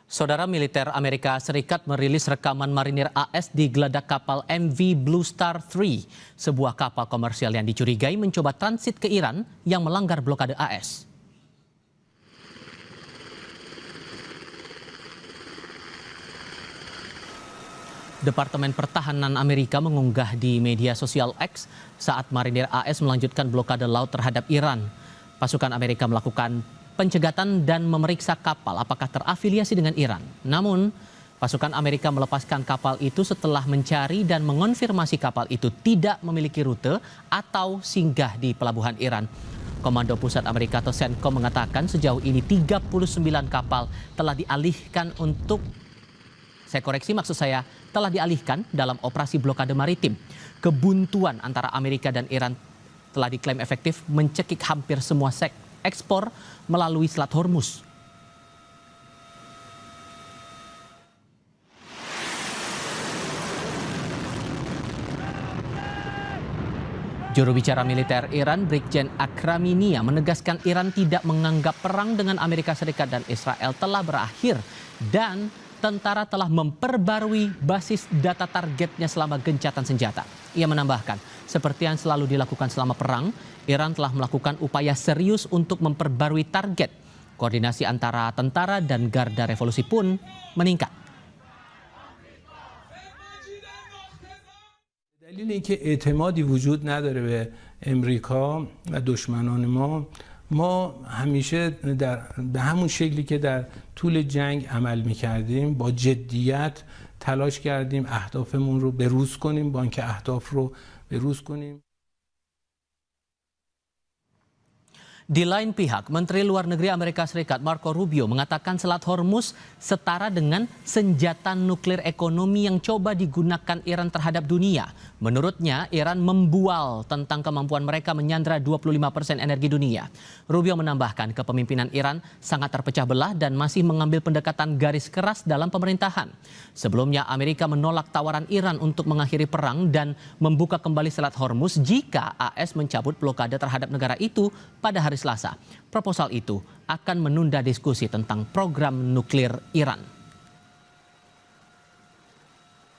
Saudara, militer Amerika Serikat merilis rekaman marinir AS di geladak kapal MV Blue Star 3, sebuah kapal komersial yang dicurigai mencoba transit ke Iran yang melanggar blokade AS. Departemen Pertahanan Amerika mengunggah di media sosial X saat marinir AS melanjutkan blokade laut terhadap Iran. Pasukan Amerika melakukan pencegatan dan memeriksa kapal apakah terafiliasi dengan Iran. Namun, pasukan Amerika melepaskan kapal itu setelah mencari dan mengonfirmasi kapal itu tidak memiliki rute atau singgah di pelabuhan Iran. Komando Pusat Amerika atau CENTCOM mengatakan sejauh ini 39 kapal telah dialihkan telah dialihkan dalam operasi blokade maritim. Kebuntuan antara Amerika dan Iran telah diklaim efektif mencekik hampir semua ekspor melalui Selat Hormuz. Juru bicara militer Iran, Brigjen Akraminia, menegaskan Iran tidak menganggap perang dengan Amerika Serikat dan Israel telah berakhir dan tentara telah memperbarui basis data targetnya selama gencatan senjata. Ia menambahkan, seperti yang selalu dilakukan selama perang, Iran telah melakukan upaya serius untuk memperbarui target. Koordinasi antara tentara dan garda revolusi pun meningkat. دلیل اینکه اعتمادی وجود نداره به امریکا و دشمنان ما همیشه به همون شکلی که در طول جنگ عمل می‌کردیم با جدیت تلاش کردیم اهدافمون رو بروز کنیم، بانک اهداف رو بروز کنیم. Di lain pihak, Menteri Luar Negeri Amerika Serikat Marco Rubio mengatakan Selat Hormuz setara dengan senjata nuklir ekonomi yang coba digunakan Iran terhadap dunia. Menurutnya, Iran membual tentang kemampuan mereka menyandra 25% energi dunia. Rubio menambahkan kepemimpinan Iran sangat terpecah belah dan masih mengambil pendekatan garis keras dalam pemerintahan. Sebelumnya, Amerika menolak tawaran Iran untuk mengakhiri perang dan membuka kembali Selat Hormuz jika AS mencabut blokade terhadap negara itu pada hari Selasa. Proposal itu akan menunda diskusi tentang program nuklir Iran.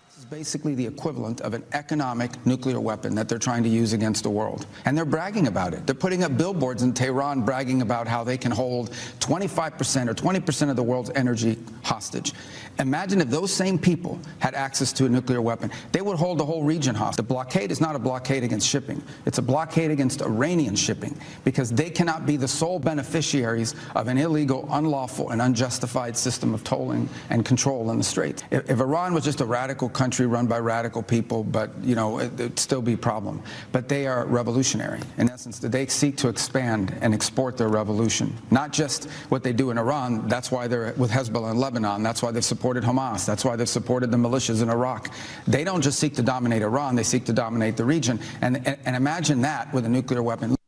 This is basically the equivalent of an economic nuclear weapon that they're trying to use against the world. And they're bragging about it. They're putting up billboards in Tehran bragging about how they can hold 25% or 20% of the world's energy hostage. Imagine if those same people had access to a nuclear weapon. They would hold the whole region hostage. The blockade is not a blockade against shipping. It's a blockade against Iranian shipping because they cannot be the sole beneficiaries of an illegal, unlawful, and unjustified system of tolling and control in the Strait. If Iran was just a radical country run by radical people, but, it'd still be a problem. But they are revolutionary. In essence, they seek to expand and export their revolution. Not just what they do in Iran. That's why they're with Hezbollah in Lebanon. That's why they've supported Hamas. That's why they've supported the militias in Iraq. They don't just seek to dominate Iran, they seek to dominate the region. And imagine that with a nuclear weapon.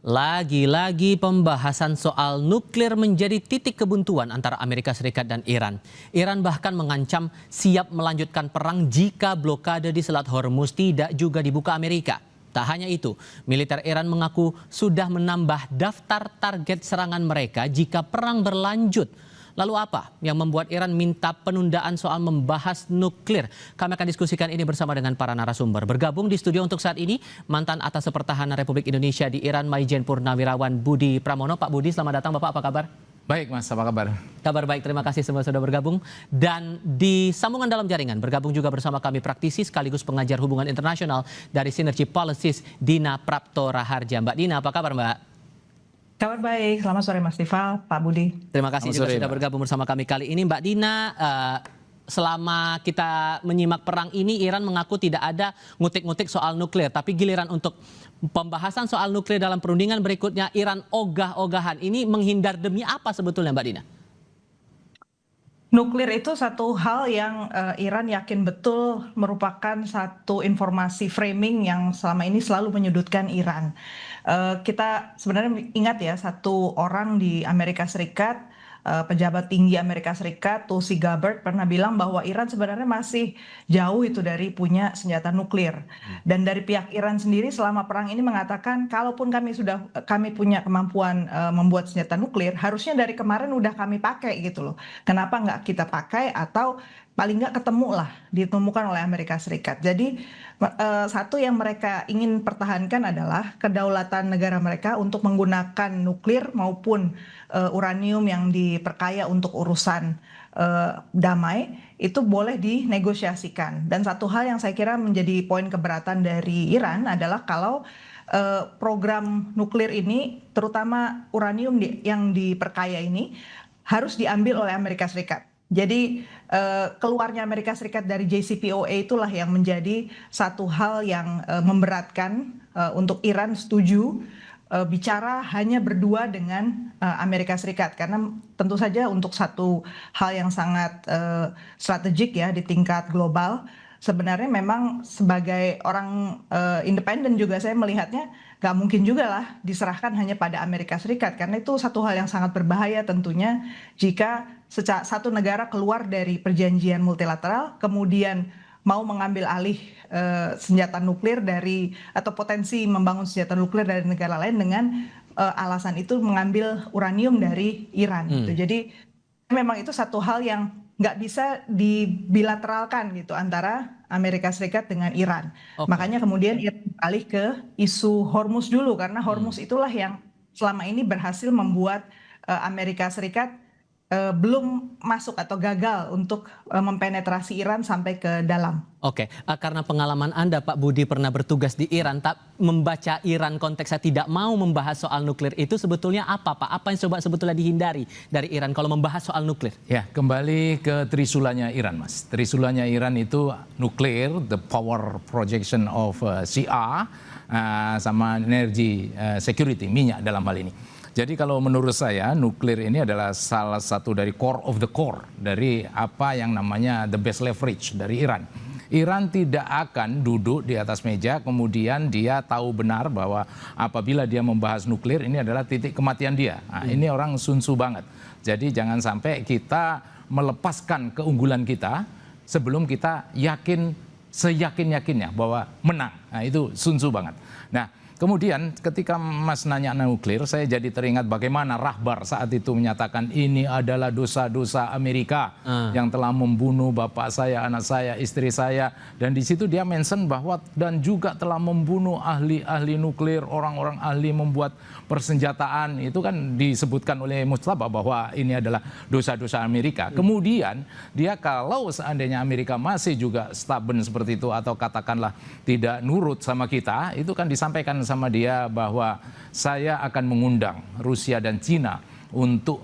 Lagi-lagi pembahasan soal nuklir menjadi titik kebuntuan antara Amerika Serikat dan Iran. Iran bahkan mengancam siap melanjutkan perang jika blokade di Selat Hormuz tidak juga dibuka Amerika. Tak hanya itu, militer Iran mengaku sudah menambah daftar target serangan mereka jika perang berlanjut. Lalu apa yang membuat Iran minta penundaan soal membahas nuklir? Kami akan diskusikan ini bersama dengan para narasumber. Bergabung di studio untuk saat ini, mantan Atas Pertahanan Republik Indonesia di Iran, Maijen Purnawirawan Budi Pramono. Pak Budi, selamat datang Bapak, apa kabar? Baik Mas, apa kabar? Kabar baik, terima kasih semua sudah bergabung. Dan di sambungan dalam jaringan, bergabung juga bersama kami praktisi sekaligus pengajar hubungan internasional dari Synergy Policies, Dina Prapto Raharja. Mbak Dina, apa kabar Mbak? Kabar baik, selamat sore Mas Tifal, Pak Budi. Terima kasih juga sudah bergabung bersama kami kali ini. Mbak Dina, selama kita menyimak perang ini, Iran mengaku tidak ada ngutik-ngutik soal nuklir. Tapi giliran untuk pembahasan soal nuklir dalam perundingan berikutnya, Iran ogah-ogahan. Ini menghindar demi apa sebetulnya Mbak Dina? Nuklir itu satu hal yang Iran yakin betul merupakan satu informasi framing yang selama ini selalu menyudutkan Iran. Kita sebenarnya ingat ya, satu orang di Amerika Serikat pejabat tinggi Amerika Serikat, Tulsi Gabbard, pernah bilang bahwa Iran sebenarnya masih jauh itu dari punya senjata nuklir. Dan dari pihak Iran sendiri selama perang ini mengatakan, kalaupun kami punya kemampuan membuat senjata nuklir, harusnya dari kemarin udah kami pakai gitu loh. Kenapa nggak kita pakai atau paling nggak ketemu lah ditemukan oleh Amerika Serikat. Jadi satu yang mereka ingin pertahankan adalah kedaulatan negara mereka untuk menggunakan nuklir maupun uranium yang diperkaya untuk urusan damai itu boleh dinegosiasikan. Dan satu hal yang saya kira menjadi poin keberatan dari Iran adalah kalau program nuklir ini, terutama uranium yang diperkaya ini, harus diambil oleh Amerika Serikat. Jadi keluarnya Amerika Serikat dari JCPOA itulah yang menjadi satu hal yang memberatkan untuk Iran setuju bicara hanya berdua dengan Amerika Serikat, karena tentu saja untuk satu hal yang sangat strategik ya di tingkat global. Sebenarnya memang sebagai orang independen juga saya melihatnya gak mungkin juga lah diserahkan hanya pada Amerika Serikat, karena itu satu hal yang sangat berbahaya tentunya jika satu negara keluar dari perjanjian multilateral kemudian mau mengambil alih senjata nuklir atau potensi membangun senjata nuklir dari negara lain dengan alasan itu mengambil uranium dari Iran gitu. Jadi memang itu satu hal yang nggak bisa dibilateralkan gitu antara Amerika Serikat dengan Iran. Makanya kemudian Iran beralih ke isu Hormuz dulu, karena Hormuz itulah yang selama ini berhasil membuat Amerika Serikat belum masuk atau gagal untuk mempenetrasi Iran sampai ke dalam. Oke, karena pengalaman Anda Pak Budi pernah bertugas di Iran, tak membaca Iran konteksnya tidak mau membahas soal nuklir itu sebetulnya apa Pak? Apa yang coba sebetulnya dihindari dari Iran kalau membahas soal nuklir? Ya, kembali ke trisulanya Iran Mas. Trisulanya Iran itu nuklir, the power projection of Shia, sama energy security, minyak dalam hal ini. Jadi kalau menurut saya nuklir ini adalah salah satu dari core of the core dari apa yang namanya the best leverage dari Iran. Iran tidak akan duduk di atas meja kemudian dia tahu benar bahwa apabila dia membahas nuklir ini adalah titik kematian dia. Nah, ini orang Sun Tzu banget. Jadi jangan sampai kita melepaskan keunggulan kita sebelum kita yakin seyakin-yakinnya bahwa menang. Nah, itu Sun Tzu banget. Nah, kemudian ketika Mas nanya nuklir, saya jadi teringat bagaimana Rahbar saat itu menyatakan ini adalah dosa-dosa Amerika yang telah membunuh bapak saya, anak saya, istri saya. Dan di situ dia mention bahwa dan juga telah membunuh ahli-ahli nuklir, orang-orang ahli membuat persenjataan. Itu kan disebutkan oleh Mujtaba bahwa ini adalah dosa-dosa Amerika. Kemudian dia kalau seandainya Amerika masih juga stubborn seperti itu atau katakanlah tidak nurut sama kita, itu kan disampaikan sama dia bahwa saya akan mengundang Rusia dan Cina untuk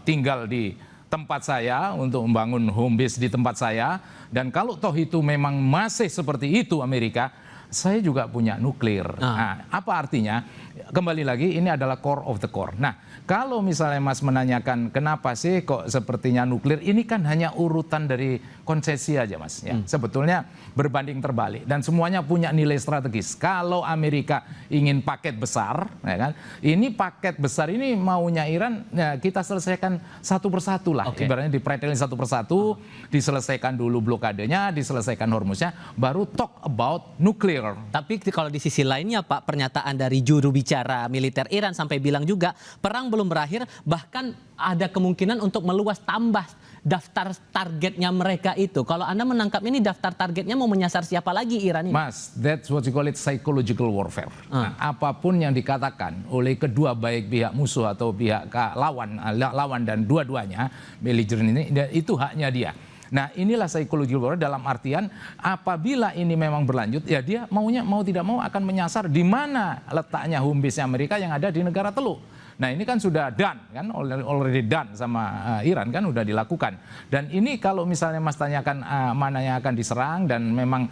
tinggal di tempat saya, untuk membangun home base di tempat saya. Dan kalau toh itu memang masih seperti itu Amerika, saya juga punya nuklir. Nah, apa artinya? Kembali lagi ini adalah core of the core. Nah, kalau misalnya Mas menanyakan kenapa sih kok sepertinya nuklir, ini kan hanya urutan dari konsesi aja Mas. Ya. Sebetulnya berbanding terbalik dan semuanya punya nilai strategis. Kalau Amerika ingin paket besar, ya kan? Ini paket besar ini maunya Iran, ya kita selesaikan satu persatu lah. Ibaratnya dipretelin satu persatu, diselesaikan dulu blokadenya, diselesaikan Hormuznya, baru talk about nuklir. Tapi kalau di sisi lainnya Pak, pernyataan dari juru bicara militer Iran sampai bilang juga perang belum berakhir, bahkan ada kemungkinan untuk meluas tambah daftar targetnya mereka itu. Kalau Anda menangkap ini daftar targetnya mau menyasar siapa lagi Iran ini? Mas, that's what you call it psychological warfare. Nah, apapun yang dikatakan oleh kedua baik pihak musuh atau pihak lawan dan dua-duanya belligerent ini, itu haknya dia. Nah, inilah psychological warfare dalam artian apabila ini memang berlanjut, ya dia mau tidak mau akan menyasar di mana letaknya home base-nya Amerika yang ada di negara Teluk. Nah, ini kan sudah done kan, already done sama Iran kan, udah dilakukan. Dan ini kalau misalnya Mas tanyakan mana yang akan diserang dan memang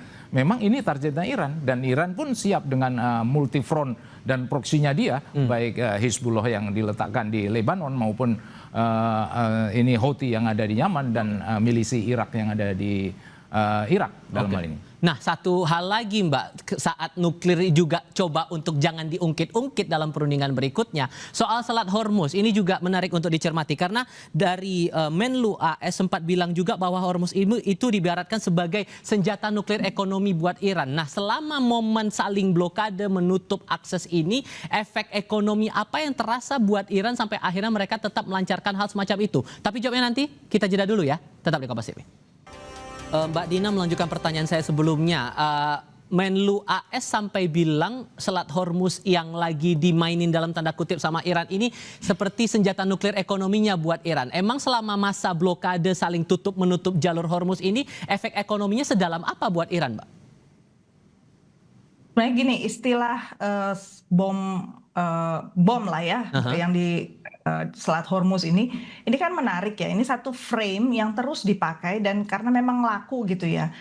ini targetnya Iran, dan Iran pun siap dengan multi front dan proksinya dia, baik Hizbullah yang diletakkan di Lebanon maupun ini Houthi yang ada di Yaman dan milisi Irak yang ada di Irak dalam Oke. hal ini. Nah, satu hal lagi Mbak, saat nuklir juga coba untuk jangan diungkit-ungkit dalam perundingan berikutnya. Soal Selat Hormuz, ini juga menarik untuk dicermati. Karena dari Menlu AS sempat bilang juga bahwa Hormuz itu diibaratkan sebagai senjata nuklir ekonomi buat Iran. Nah, selama momen saling blokade menutup akses ini, efek ekonomi apa yang terasa buat Iran sampai akhirnya mereka tetap melancarkan hal semacam itu? Tapi jawabnya nanti, kita jeda dulu ya. Tetap di Kompas TV. Mbak Dina melanjutkan pertanyaan saya sebelumnya. Menlu AS sampai bilang Selat Hormuz yang lagi dimainin dalam tanda kutip sama Iran ini seperti senjata nuklir ekonominya buat Iran. Emang selama masa blokade saling tutup menutup jalur Hormuz ini efek ekonominya sedalam apa buat Iran, Mbak? Sebenarnya gini, istilah bom lah ya, yang di Selat Hormuz ini kan menarik ya. Ini satu frame yang terus dipakai dan karena memang laku gitu ya,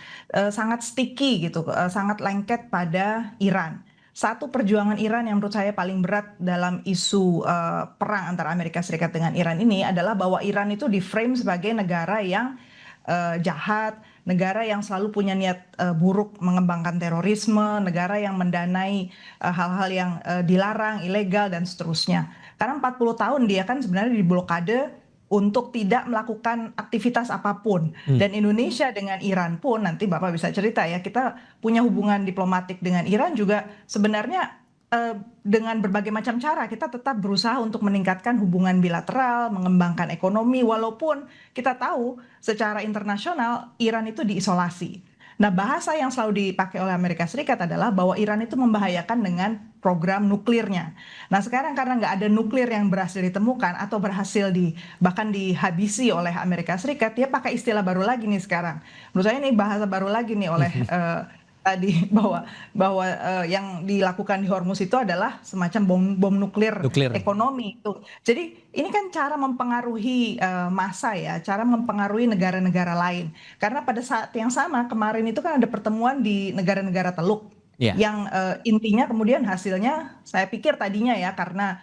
sangat sticky gitu, sangat lengket pada Iran. Satu perjuangan Iran yang menurut saya paling berat dalam isu perang antara Amerika Serikat dengan Iran ini adalah bahwa Iran itu di-frame sebagai negara yang jahat, negara yang selalu punya niat buruk mengembangkan terorisme, negara yang mendanai hal-hal yang dilarang, ilegal dan seterusnya. Karena 40 tahun dia kan sebenarnya diblokade untuk tidak melakukan aktivitas apapun. Dan Indonesia dengan Iran pun, nanti Bapak bisa cerita ya, kita punya hubungan diplomatik dengan Iran juga sebenarnya dengan berbagai macam cara kita tetap berusaha untuk meningkatkan hubungan bilateral, mengembangkan ekonomi, walaupun kita tahu secara internasional Iran itu diisolasi. Nah, bahasa yang selalu dipakai oleh Amerika Serikat adalah bahwa Iran itu membahayakan dengan program nuklirnya. Nah, sekarang karena nggak ada nuklir yang berhasil ditemukan atau berhasil bahkan dihabisi oleh Amerika Serikat, dia pakai istilah baru lagi nih sekarang. Menurut saya ini bahasa baru lagi nih oleh tadi bahwa yang dilakukan di Hormuz itu adalah semacam bom nuklir ekonomi itu. Jadi ini kan cara mempengaruhi massa ya, cara mempengaruhi negara-negara lain. Karena pada saat yang sama kemarin itu kan ada pertemuan di negara-negara Teluk yang intinya kemudian hasilnya saya pikir tadinya ya karena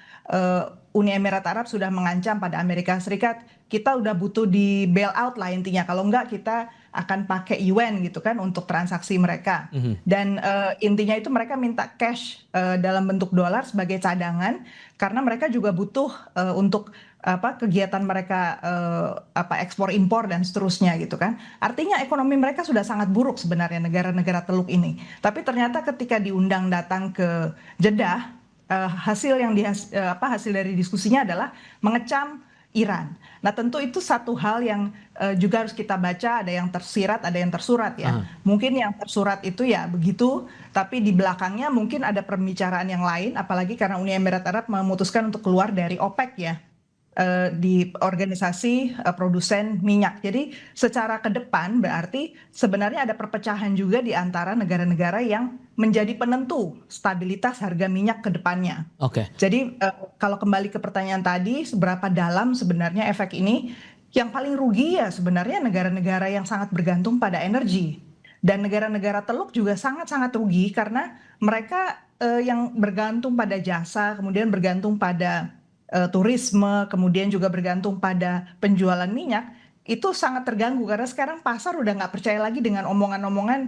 Uni Emirat Arab sudah mengancam pada Amerika Serikat kita udah butuh di bail out lah intinya, kalau enggak kita akan pakai yuan gitu kan untuk transaksi mereka. Dan intinya itu mereka minta cash dalam bentuk dolar sebagai cadangan karena mereka juga butuh untuk kegiatan mereka ekspor impor dan seterusnya gitu kan. Artinya ekonomi mereka sudah sangat buruk sebenarnya negara-negara Teluk ini. Tapi ternyata ketika diundang datang ke Jeddah, hasil dari diskusinya adalah mengecam Iran. Nah, tentu itu satu hal yang juga harus kita baca, ada yang tersirat, ada yang tersurat ya. Mungkin yang tersurat itu ya begitu, tapi di belakangnya mungkin ada pembicaraan yang lain, apalagi karena Uni Emirat Arab memutuskan untuk keluar dari OPEC ya, di organisasi produsen minyak. Jadi secara ke depan berarti sebenarnya ada perpecahan juga di antara negara-negara yang menjadi penentu stabilitas harga minyak ke depannya. Jadi kalau kembali ke pertanyaan tadi, seberapa dalam sebenarnya efek ini? Yang paling rugi ya sebenarnya negara-negara yang sangat bergantung pada energi. Dan negara-negara Teluk juga sangat-sangat rugi karena mereka yang bergantung pada jasa, kemudian bergantung pada turisme, kemudian juga bergantung pada penjualan minyak, itu sangat terganggu karena sekarang pasar udah nggak percaya lagi dengan omongan-omongan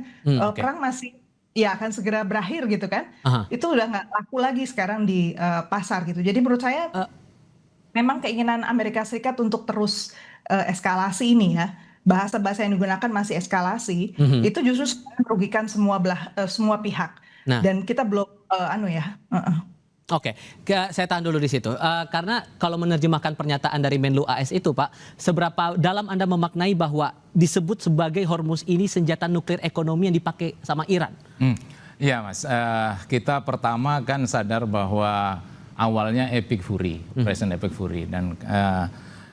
perang masih ya akan segera berakhir gitu kan. Itu udah nggak laku lagi sekarang di pasar gitu. Jadi menurut saya memang keinginan Amerika Serikat untuk terus eskalasi ini ya, bahasa-bahasa yang digunakan masih eskalasi, itu justru merugikan semua pihak. Dan kita belum Oke, saya tahan dulu di situ. Karena kalau menerjemahkan pernyataan dari Menlu AS itu, Pak, seberapa dalam Anda memaknai bahwa disebut sebagai Hormuz ini senjata nuklir ekonomi yang dipakai sama Iran? Iya, Mas. Kita pertama kan sadar bahwa awalnya epic fury, Operation Epic Fury, dan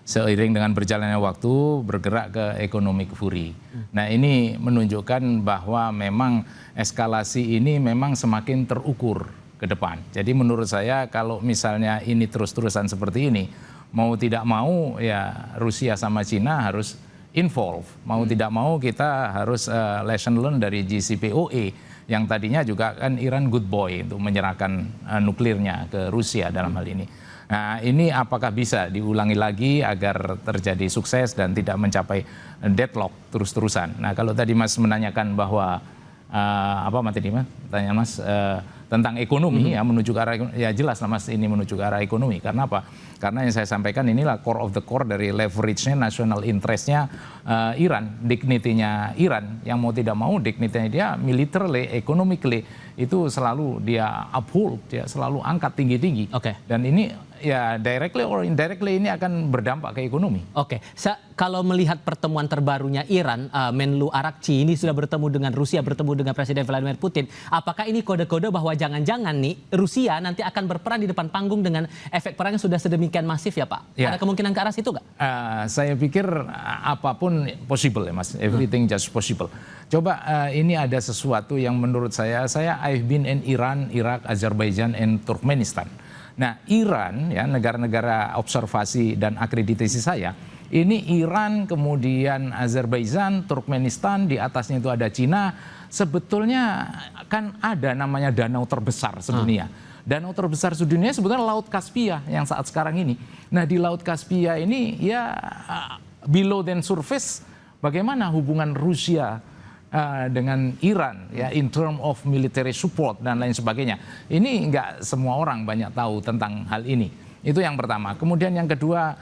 seiring dengan berjalannya waktu bergerak ke economic fury. Nah, ini menunjukkan bahwa memang eskalasi ini memang semakin terukur ke depan. Jadi menurut saya kalau misalnya ini terus-terusan seperti ini, mau tidak mau ya Rusia sama Cina harus involve. Mau tidak mau kita harus lesson learn dari JCPOA yang tadinya juga kan Iran good boy untuk menyerahkan nuklirnya ke Rusia dalam hal ini. Nah, ini apakah bisa diulangi lagi agar terjadi sukses dan tidak mencapai deadlock terus-terusan. Nah, kalau tadi Mas menanyakan bahwa apa materi Mas? Tanya Mas tentang ekonomi ya, menuju ke arah, ya jelas lah Mas, ini menuju ke arah ekonomi. Karena apa? Karena yang saya sampaikan inilah core of the core dari leverage-nya, national interest-nya Iran, dignity-nya Iran, yang mau tidak mau dignity-nya dia militarily, economically itu selalu dia uphold, dia selalu angkat tinggi-tinggi. Dan ini ya directly or indirectly ini akan berdampak ke ekonomi. Kalau melihat pertemuan terbarunya Iran, Menlu Arakci ini sudah bertemu dengan Rusia, bertemu dengan Presiden Vladimir Putin. Apakah ini kode-kode bahwa jangan-jangan nih Rusia nanti akan berperan di depan panggung dengan efek perang yang sudah sedemikian masif ya Pak? Ada kemungkinan ke arah situ nggak? Saya pikir apapun possible ya Mas, everything just possible. Coba ini ada sesuatu yang menurut saya I've been in Iran, Iraq, Azerbaijan, and Turkmenistan. Nah, Iran ya, negara-negara observasi dan akreditasi saya, ini Iran, kemudian Azerbaijan, Turkmenistan, di atasnya itu ada Cina. Sebetulnya kan ada namanya danau terbesar sedunia. Danau terbesar sedunia sebetulnya Laut Kaspia yang saat sekarang ini. Nah, di Laut Kaspia ini ya below than surface, bagaimana hubungan Rusia dengan Iran ya, in term of military support dan lain sebagainya. Ini nggak semua orang banyak tahu tentang hal ini. Itu yang pertama. Kemudian yang kedua,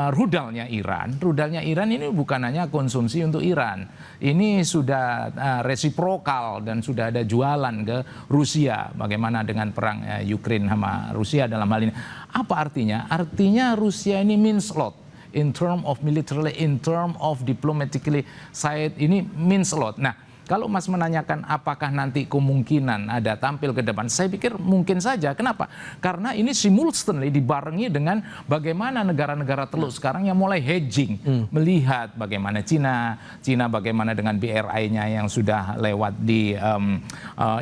rudalnya Iran. Rudalnya Iran ini bukan hanya konsumsi untuk Iran. Ini sudah resiprokal dan sudah ada jualan ke Rusia. Bagaimana dengan perang Ukraine sama Rusia dalam hal ini. Apa artinya? Artinya Rusia ini means a lot. In term of militarily, in term of diplomatically side, ini means a lot. Nah, kalau Mas menanyakan apakah nanti kemungkinan ada tampil ke depan, saya pikir mungkin saja. Kenapa? Karena ini simultaneously dibarengi dengan bagaimana negara-negara teluk sekarang yang mulai hedging, melihat bagaimana Cina bagaimana dengan BRI-nya yang sudah lewat di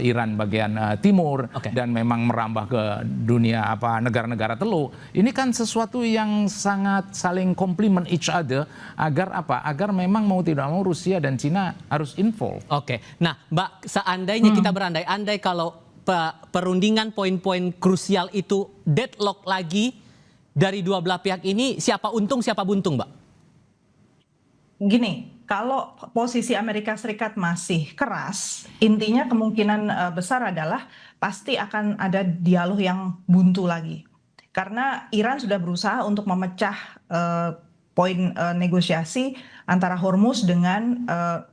Iran bagian timur dan memang merambah ke dunia negara-negara teluk. Ini kan sesuatu yang sangat saling complement each other agar agar memang mau tidak mau Rusia dan Cina harus involve. Nah Mbak, seandainya kita berandai-andai kalau perundingan poin-poin krusial itu deadlock lagi dari dua belah pihak ini, siapa untung siapa buntung Mbak? Gini, kalau posisi Amerika Serikat masih keras, intinya kemungkinan besar adalah pasti akan ada dialog yang buntu lagi. Karena Iran sudah berusaha untuk memecah poin negosiasi antara Hormuz dengan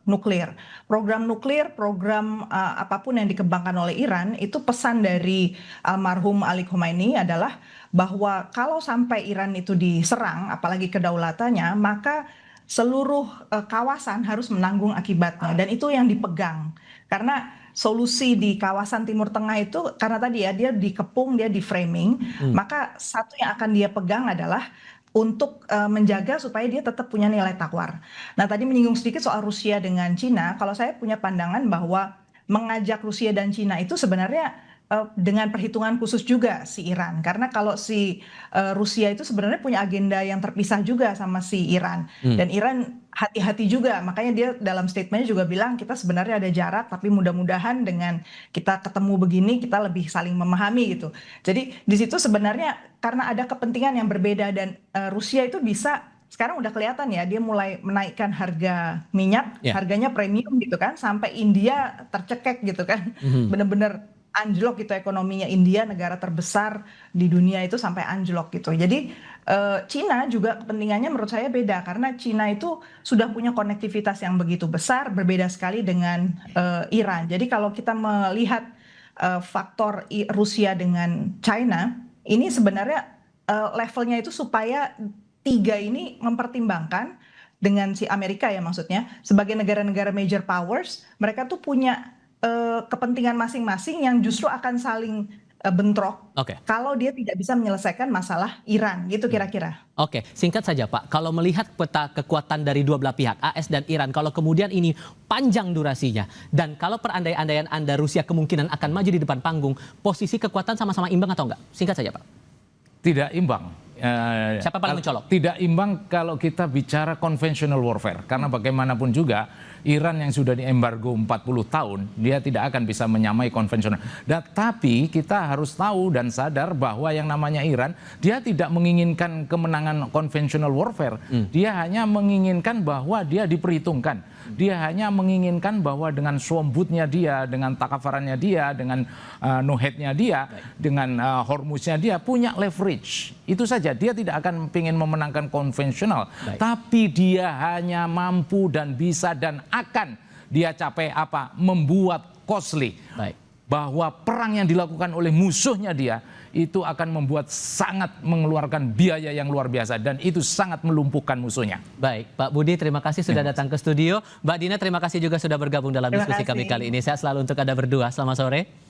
nuklir. Program nuklir, program apapun yang dikembangkan oleh Iran, itu pesan dari almarhum Ali Khomeini adalah bahwa kalau sampai Iran itu diserang, apalagi kedaulatannya, maka seluruh kawasan harus menanggung akibatnya. Dan itu yang dipegang. Karena solusi di kawasan Timur Tengah itu, karena tadi ya, dia dikepung, dia di framing, maka satu yang akan dia pegang adalah untuk menjaga supaya dia tetap punya nilai tawar. Nah, tadi menyinggung sedikit soal Rusia dengan Cina. Kalau saya punya pandangan bahwa mengajak Rusia dan Cina itu sebenarnya dengan perhitungan khusus juga si Iran. Karena kalau si Rusia itu sebenarnya punya agenda yang terpisah juga sama si Iran. Dan Iran hati-hati juga, makanya dia dalam statementnya juga bilang kita sebenarnya ada jarak, tapi mudah-mudahan dengan kita ketemu begini kita lebih saling memahami gitu. Jadi di situ sebenarnya karena ada kepentingan yang berbeda dan Rusia itu bisa sekarang udah kelihatan ya, dia mulai menaikkan harga minyak, harganya premium gitu kan, sampai India tercekek gitu kan, bener-bener anjlok gitu ekonominya India, negara terbesar di dunia itu sampai anjlok gitu. Jadi Cina juga kepentingannya menurut saya beda karena Cina itu sudah punya konektivitas yang begitu besar, berbeda sekali dengan Iran. Jadi kalau kita melihat faktor Rusia dengan China, ini sebenarnya levelnya itu supaya tiga ini mempertimbangkan dengan si Amerika ya maksudnya, sebagai negara-negara major powers, mereka tuh punya kepentingan masing-masing yang justru akan saling bentrok kalau dia tidak bisa menyelesaikan masalah Iran gitu kira-kira. Singkat saja Pak, kalau melihat peta kekuatan dari dua belah pihak AS dan Iran, kalau kemudian ini panjang durasinya dan kalau perandai-andaian Anda Rusia kemungkinan akan maju di depan panggung, posisi kekuatan sama-sama imbang atau enggak? Singkat saja Pak. Tidak imbang. Siapa paling mencolok? Tidak imbang kalau kita bicara conventional warfare. Karena bagaimanapun juga Iran yang sudah diembargo 40 tahun, dia tidak akan bisa menyamai konvensional. Tapi kita harus tahu dan sadar bahwa yang namanya Iran, dia tidak menginginkan kemenangan conventional warfare. Dia hanya menginginkan bahwa dia diperhitungkan. Dia hanya menginginkan bahwa dengan Swamputnya dia, dengan Takafarannya dia, dengan Nohetnya dia, dengan Hormuznya dia punya leverage. Itu saja, dia tidak akan ingin memenangkan konvensional. Tapi dia hanya mampu dan bisa dan akan dia capai apa? Membuat costly. Bahwa perang yang dilakukan oleh musuhnya dia itu akan membuat sangat mengeluarkan biaya yang luar biasa dan itu sangat melumpuhkan musuhnya. Baik, Pak Budi terima kasih sudah datang ke studio. Mbak Dina terima kasih juga sudah bergabung dalam diskusi kami kali ini. Sehat selalu untuk Anda berdua. Selamat sore.